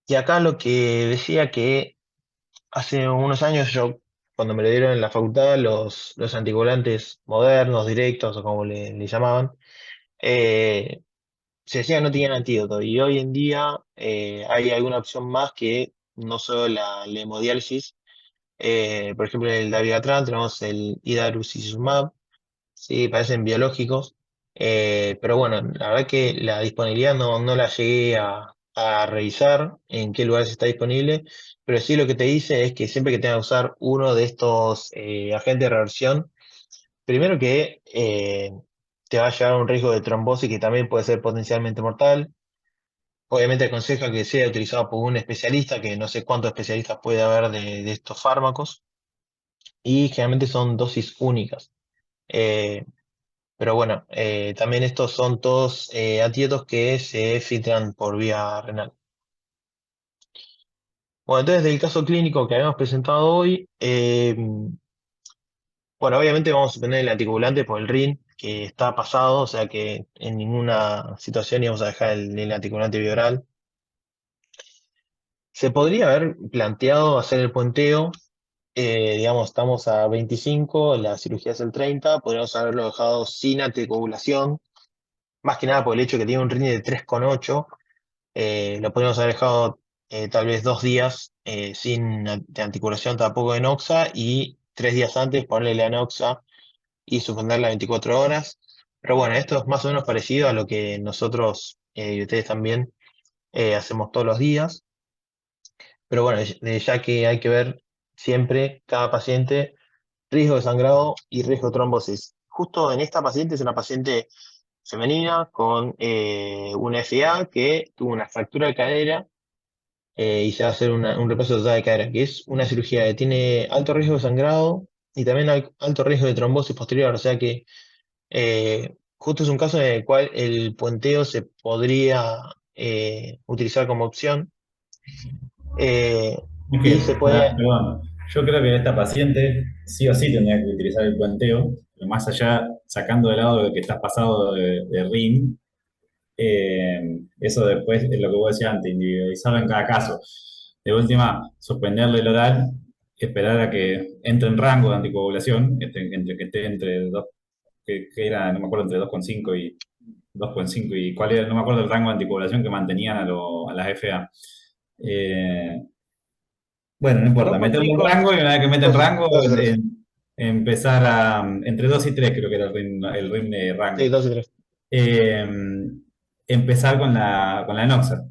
Y acá lo que decía que hace unos años yo, cuando me lo dieron en la facultad, los anticoagulantes modernos, directos, o como le llamaban, eh, se decía que no tenían antídoto. Y hoy en día hay alguna opción más que no solo la hemodiálisis. Por ejemplo, en el dabigatran tenemos el idarucizumab, sí, parecen biológicos, pero bueno, la verdad que la disponibilidad no la llegué a revisar en qué lugares está disponible, pero sí lo que te dice es que siempre que tengas que usar uno de estos agentes de reversión, primero que te va a llevar a un riesgo de trombosis que también puede ser potencialmente mortal. Obviamente aconseja que sea utilizado por un especialista, que no sé cuántos especialistas puede haber de estos fármacos, y generalmente son dosis únicas. Eh, pero bueno, también estos son todos antídotos que se filtran por vía renal. Bueno, entonces del caso clínico que habíamos presentado hoy, bueno, obviamente vamos a tener el anticoagulante por el RIN, que está pasado, o sea que en ninguna situación íbamos a dejar el anticoagulante bioral. Se podría haber planteado hacer el puenteo, digamos, estamos a 25, la cirugía es el 30, podríamos haberlo dejado sin anticoagulación, más que nada por el hecho que tiene un RIN de 3,8. Lo podríamos haber dejado tal vez 2 días sin anticoagulación tampoco de Noxa y 3 días antes ponerle la Noxa y suspenderla 24 horas. Pero bueno, esto es más o menos parecido a lo que nosotros y ustedes también hacemos todos los días. Pero bueno, ya que hay que ver siempre cada paciente, riesgo de sangrado y riesgo de trombosis. Justo en esta paciente es una paciente femenina con una FA que tuvo una fractura de cadera y se va a hacer un repaso total de cadera, que es una cirugía que tiene alto riesgo de sangrado y también alto riesgo de trombosis posterior, o sea que justo es un caso en el cual el puenteo se podría utilizar como opción eh, Es y que, se puede... perdón, yo creo que esta paciente sí o sí tendría que utilizar el puenteo, pero más allá, sacando de lado lo que está pasado de RIN, eso después es lo que vos decías antes, individualizarlo en cada caso. De última, suspenderle el oral, esperar a que entre en rango de anticoagulación, entre que esté entre dos, que era, no me acuerdo, entre 2,5 y 2,5 y cuál era, no me acuerdo el rango de anticoagulación que mantenían a las FA. Eh, bueno, no importa, meterle un 2,5, rango y una vez que mete en 2, rango, 2 y 3. empezar entre 2 y 3 creo que era el ritmo de Sí, rango. 2 y 3. Eh, empezar con la Noxa,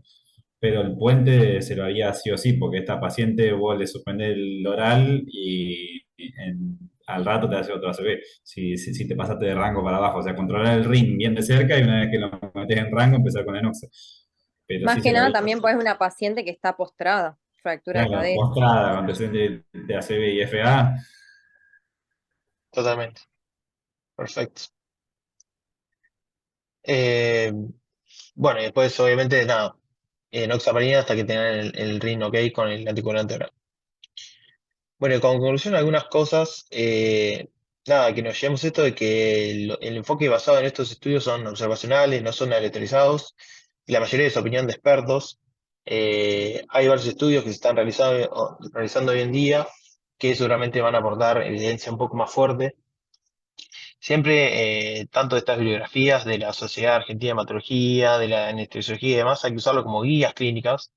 pero el puente se lo haría sí o sí, porque esta paciente vos le suspendés el oral y al rato te hace otro ACV, si te pasaste de rango para abajo, o sea, controlar el ring bien de cerca y una vez que lo metes en rango, empezar con la Noxa. Pero Más sí que se lo nada haría. también pues una paciente que está postrada, fractura de Claro, cadera. postrada, con antecedentes de ACV y FA. Totalmente. Perfecto. Eh, Bueno, y después obviamente nada, enoxaparina hasta que tengan el RIN ok con el anticoagulante oral. Bueno, y como conclusión, algunas cosas, nada, que nos llevamos esto de que el enfoque basado en estos estudios son observacionales, no son aleatorizados, y la mayoría es opinión de expertos. Hay varios estudios que se están realizando hoy en día que seguramente van a aportar evidencia un poco más fuerte. Siempre, tanto de estas bibliografías de la Sociedad Argentina de Hematología, de la anestesiología y demás, hay que usarlo como guías clínicas.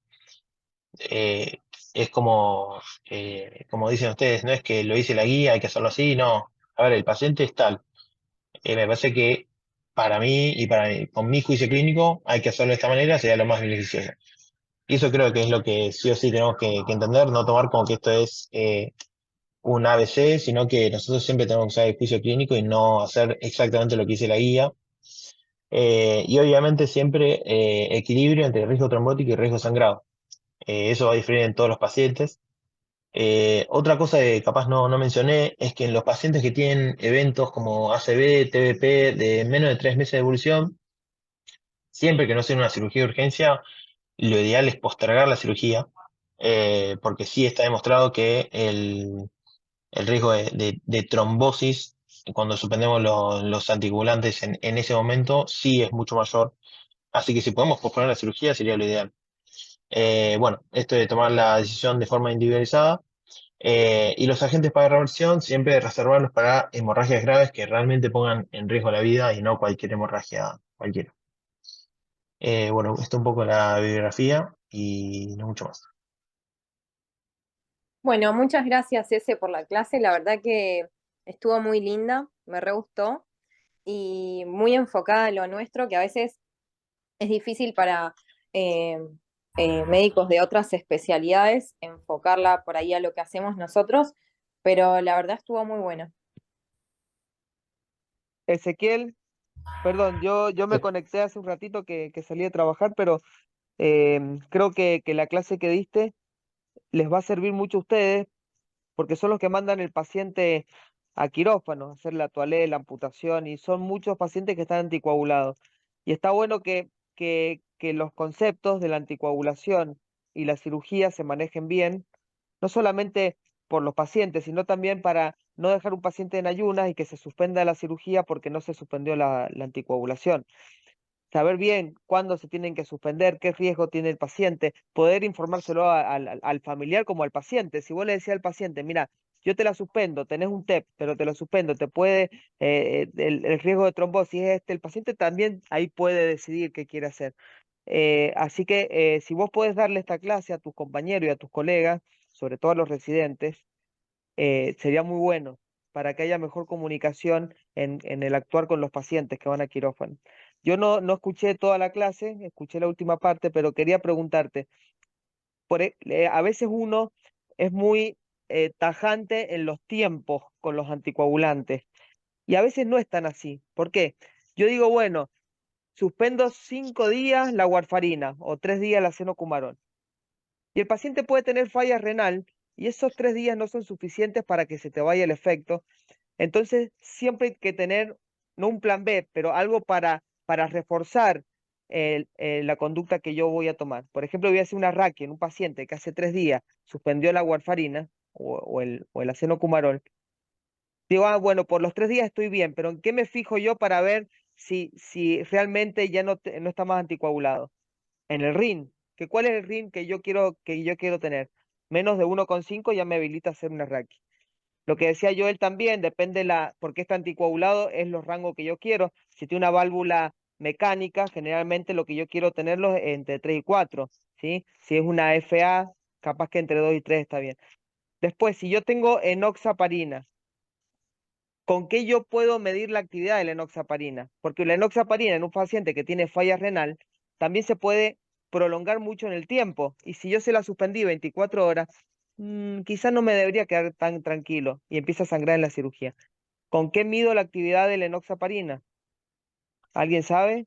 Es como dicen ustedes, no es que lo dice la guía, hay que hacerlo así, no. A ver, el paciente es tal. Me parece que para mí y con mi juicio clínico hay que hacerlo de esta manera, sería lo más beneficioso. Y eso creo que es lo que sí o sí tenemos que entender, no tomar como que esto es un ABC, sino que nosotros siempre tenemos que usar el juicio clínico y no hacer exactamente lo que dice la guía. Y obviamente siempre equilibrio entre riesgo trombótico y riesgo sangrado. Eso va a diferir en todos los pacientes. Otra cosa que capaz no mencioné es que en los pacientes que tienen eventos como ACV, TBP de menos de 3 meses de evolución, siempre que no sea una cirugía de urgencia, lo ideal es postergar la cirugía, porque sí está demostrado que el riesgo de trombosis cuando suspendemos los anticoagulantes en ese momento sí es mucho mayor. Así que si podemos posponer la cirugía sería lo ideal. Bueno, esto de tomar la decisión de forma individualizada. Y los agentes para reversión siempre reservarlos para hemorragias graves que realmente pongan en riesgo la vida y no cualquier hemorragia cualquiera. Bueno, esto un poco la bibliografía y no mucho más. Bueno, muchas gracias, Ese, por la clase. La verdad que estuvo muy linda, me re gustó y muy enfocada a lo nuestro, que a veces es difícil para eh, médicos de otras especialidades enfocarla por ahí a lo que hacemos nosotros, pero la verdad estuvo muy buena. Ezequiel, perdón, yo me Sí. conecté hace un ratito que salí a trabajar, pero creo que la clase que diste les va a servir mucho a ustedes porque son los que mandan el paciente a quirófano, a hacer la toalé, la amputación, y son muchos pacientes que están anticoagulados. Y está bueno que los conceptos de la anticoagulación y la cirugía se manejen bien, no solamente por los pacientes, sino también para no dejar un paciente en ayunas y que se suspenda la cirugía porque no se suspendió la anticoagulación. Saber bien cuándo se tienen que suspender, qué riesgo tiene el paciente, poder informárselo al familiar como al paciente. Si vos le decís al paciente, mira, yo te la suspendo, tenés un TEP, pero te lo suspendo, te puede, el riesgo de trombosis es este, el paciente también ahí puede decidir qué quiere hacer. Así que si vos podés darle esta clase a tus compañeros y a tus colegas, sobre todo a los residentes, sería muy bueno para que haya mejor comunicación en el actuar con los pacientes que van a quirófano. Yo no escuché toda la clase, escuché la última parte, pero quería preguntarte, a veces uno es muy tajante en los tiempos con los anticoagulantes y a veces no es tan así. ¿Por qué? Yo digo, bueno, suspendo 5 días la warfarina o 3 días la senocumarón. Y el paciente puede tener falla renal y esos 3 días no son suficientes para que se te vaya el efecto. Entonces, siempre hay que tener, no un plan B, pero algo para reforzar la conducta que yo voy a tomar. Por ejemplo, voy a hacer una raquia en un paciente que hace 3 días suspendió la warfarina o el acenocumarol. Digo, bueno, por los 3 días estoy bien, pero ¿en qué me fijo yo para ver si realmente ya no está más anticoagulado? En el RIN. ¿Cuál es el RIN que yo quiero tener? Menos de 1,5 ya me habilita a hacer una raquia. Lo que decía Joel también, depende porque está anticoagulado, es los rangos que yo quiero. Si tiene una válvula mecánica, generalmente lo que yo quiero tenerlo es entre 3 y 4, ¿sí? Si es una FA, capaz que entre 2 y 3 está bien. Después, si yo tengo enoxaparina, ¿con qué yo puedo medir la actividad de la enoxaparina? Porque la enoxaparina en un paciente que tiene falla renal también se puede prolongar mucho en el tiempo. Y si yo se la suspendí 24 horas, quizás no me debería quedar tan tranquilo y empieza a sangrar en la cirugía. ¿Con qué mido la actividad de la enoxaparina? ¿Alguien sabe?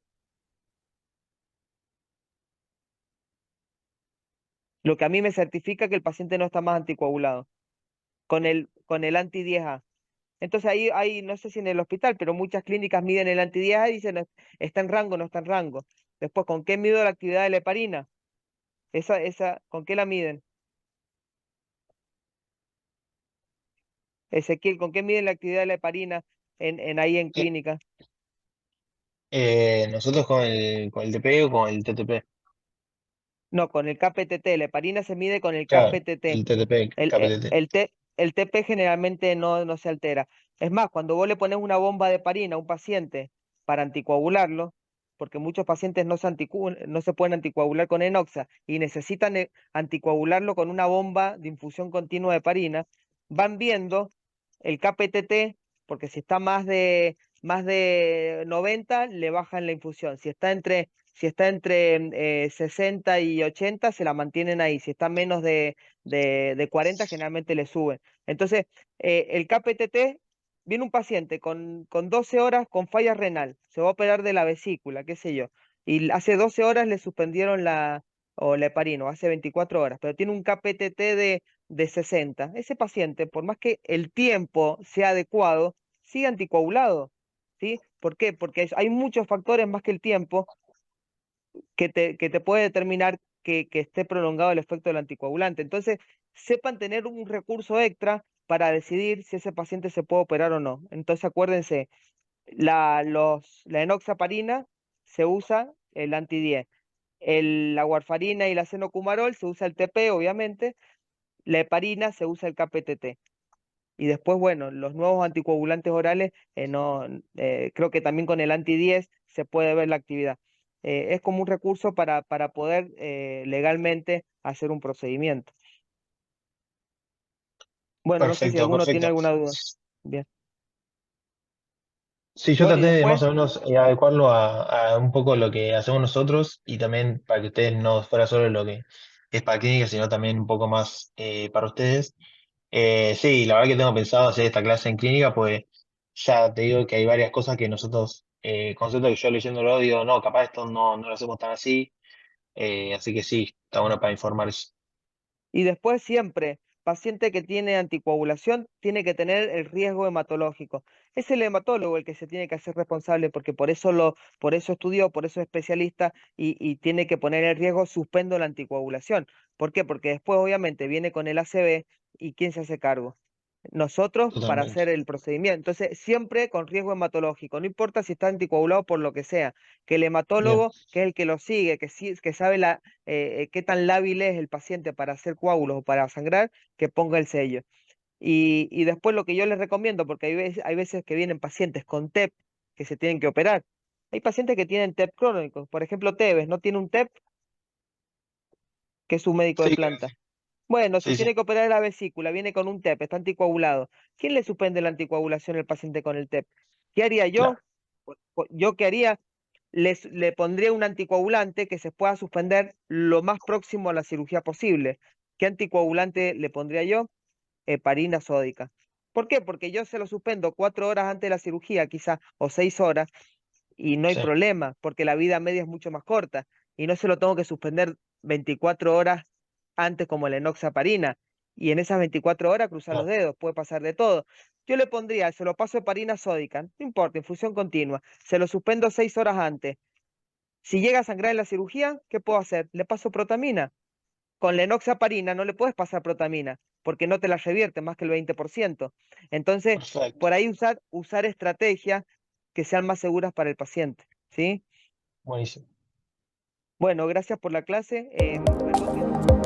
Lo que a mí me certifica que el paciente no está más anticoagulado. Con el anti-10A. Entonces ahí, no sé si en el hospital, pero muchas clínicas miden el anti-10A y dicen está en rango, no está en rango. Después, ¿con qué mido la actividad de la heparina? ¿Con qué la miden? Ezequiel, ¿con qué miden la actividad de la heparina ahí en Eh, clínica? Nosotros con el TP o con el TTP. No, con el KPTT. La heparina se mide con el Claro, KPTT. el TTP, KPTT. El TP generalmente no se altera. Es más, cuando vos le pones una bomba de heparina a un paciente para anticoagularlo, porque muchos pacientes no se pueden anticoagular con enoxa y necesitan anticoagularlo con una bomba de infusión continua de heparina, van viendo el KPTT, porque si está más de 90, le bajan la infusión. Si está entre 60 y 80, se la mantienen ahí. Si está menos de 40, generalmente le suben. Entonces, el KPTT, viene un paciente con 12 horas con falla renal, se va a operar de la vesícula, qué sé yo, y hace 12 horas le suspendieron o la heparina, hace 24 horas, pero tiene un KPTT de 60. Ese paciente, por más que el tiempo sea adecuado, sigue anticoagulado. ¿Sí? ¿Por qué? Porque hay muchos factores más que el tiempo que te puede determinar que esté prolongado el efecto del anticoagulante. Entonces, sepan tener un recurso extra para decidir si ese paciente se puede operar o no. Entonces, acuérdense, la enoxaparina se usa el anti-10. La warfarina y la cenocumarol se usa el TP, obviamente. La heparina se usa el KPTT. Y después, bueno, los nuevos anticoagulantes orales, no, creo que también con el anti-10 se puede ver la actividad. Es como un recurso para poder legalmente hacer un procedimiento. Bueno, no sé si Perfecto, alguno tiene perfecto. alguna duda. Bien. Sí, yo Bueno, y traté de después, más o menos adecuarlo a un poco lo que hacemos nosotros y también para que ustedes no fuera solo lo que es para clínica, sino también un poco más para ustedes. Sí, la verdad que tengo pensado hacer esta clase en clínica, pues ya te digo que hay varias cosas que nosotros, conceptos que yo leyéndolo digo, no, capaz esto no lo hacemos tan así, así que sí, está bueno para informar eso. y después siempre, paciente que tiene anticoagulación tiene que tener el riesgo hematológico. Es el hematólogo el que se tiene que hacer responsable porque por eso estudió, por eso es especialista y tiene que poner el riesgo, suspendo la anticoagulación. ¿Por qué? Porque después obviamente viene con el ACV y ¿quién se hace cargo? Nosotros para Totalmente. hacer el procedimiento. Entonces, siempre con riesgo hematológico, no importa si está anticoagulado por lo que sea, que el Bien, hematólogo, que es el que lo sigue, que sabe qué tan lábil es el paciente para hacer coágulos o para sangrar, que ponga el sello. Y después lo que yo les recomiendo, porque hay veces que vienen pacientes con TEP que se tienen que operar. Hay pacientes que tienen TEP crónicos, por ejemplo, Tevez no tiene un TEP, que es un médico de sí, planta. Bueno, se sí, sí, tiene que operar la vesícula, viene con un TEP, está anticoagulado. ¿Quién le suspende la anticoagulación al paciente con el TEP? ¿Qué haría yo? claro, Yo qué haría, le pondría un anticoagulante que se pueda suspender lo más próximo a la cirugía posible. ¿Qué anticoagulante le pondría yo? Heparina sódica. ¿Por qué? Porque yo se lo suspendo 4 horas antes de la cirugía, quizás, o 6 horas, y no hay sí, problema, porque la vida media es mucho más corta, y no se lo tengo que suspender 24 horas antes como la enoxaparina, y en esas 24 horas cruzar los no, dedos, puede pasar de todo. Yo le pondría, se lo paso heparina sódica, no importa, infusión continua, se lo suspendo 6 horas antes. Si llega a sangrar en la cirugía, ¿qué puedo hacer? Le paso protamina. Con la enoxaparina no le puedes pasar protamina, porque no te la revierte más que el 20%. Entonces, perfecto, por ahí usar estrategias que sean más seguras para el paciente, ¿sí? buenísimo. Bueno, gracias por la clase. Perdón que no.